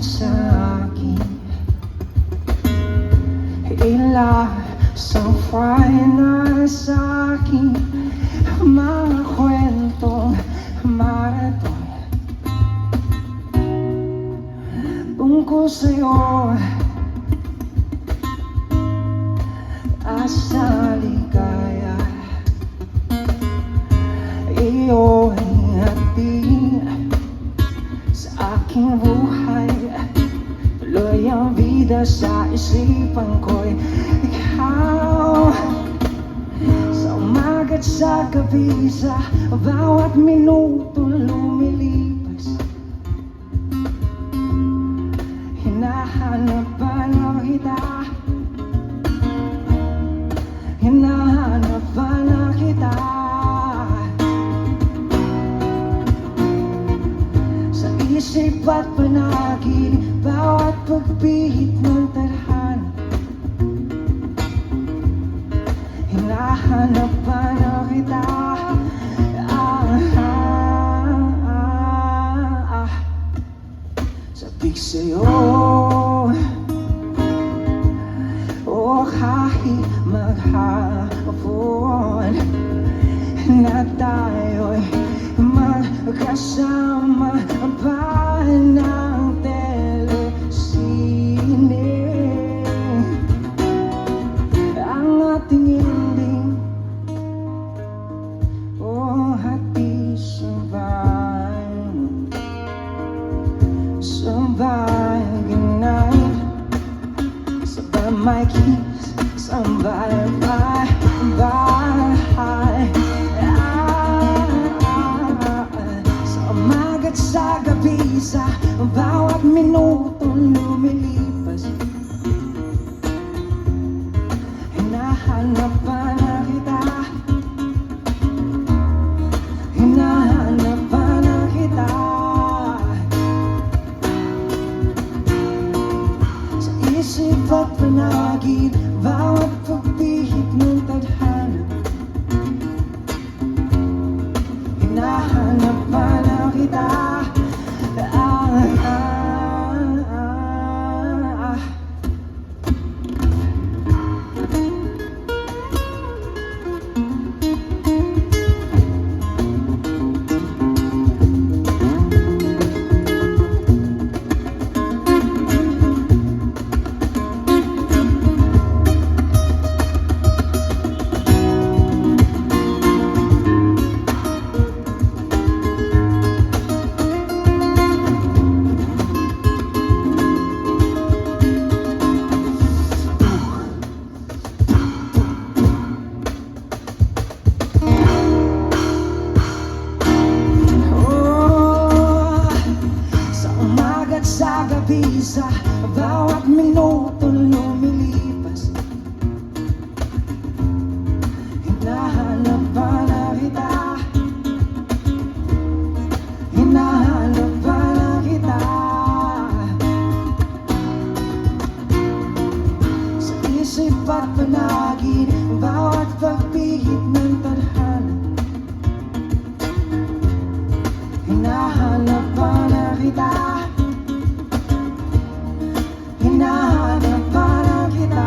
sa akin. Ilang fry na sa akin mga kwentong marathon tungkol sa'yo at sa ligaya. Iyo'y hatid sa aking buhay, tuloy ang vida sa isipan ko'y ikaw. Sa umaga't sa gabi, sa bawat minutong lumilipas, hinahanap pa na kita, hinahanap pa na kita. Sa isip at panaginip, bawat pagpihit ng tadhana, hinahanap pa na kita. Sabik sa'yo, o kahit maghapon na tayo'y magkasama pa ng telesine. Ang ating ending, oh hati sabay, sabay ganay, sabay may kiss, sabay bahay. Sa umaga't sa gabi, sa bawat minutong lumilipas, hinahanap pa na kita, hinahanap pa na kita. Sa isip at panagin, bawat pagpihit ng tadhana, hinahanap pa na kita. Sa gabi, sa bawat minutong lumilipas, hinahanap pa na kita, hinahanap pa na kita. Sa isip at panagin, bawat pagpihit ng tadhana, hinahanap pa na kita, hinahanap pa na kita.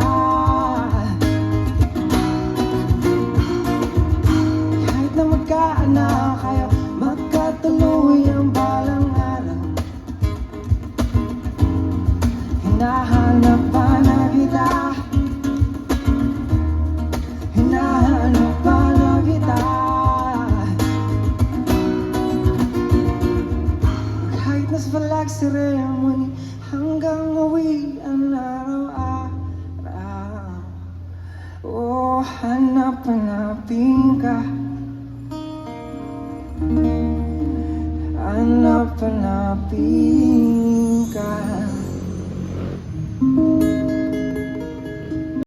Kahit na magkaanak kayo, magkatuloy ang balang araw, hinahanap pa na kita, hinahanap pa na kita. Kahit nas palag ceremony, hanggang uwi ang araw-araw, oh hanap-hanapin ka, hanap-hanapin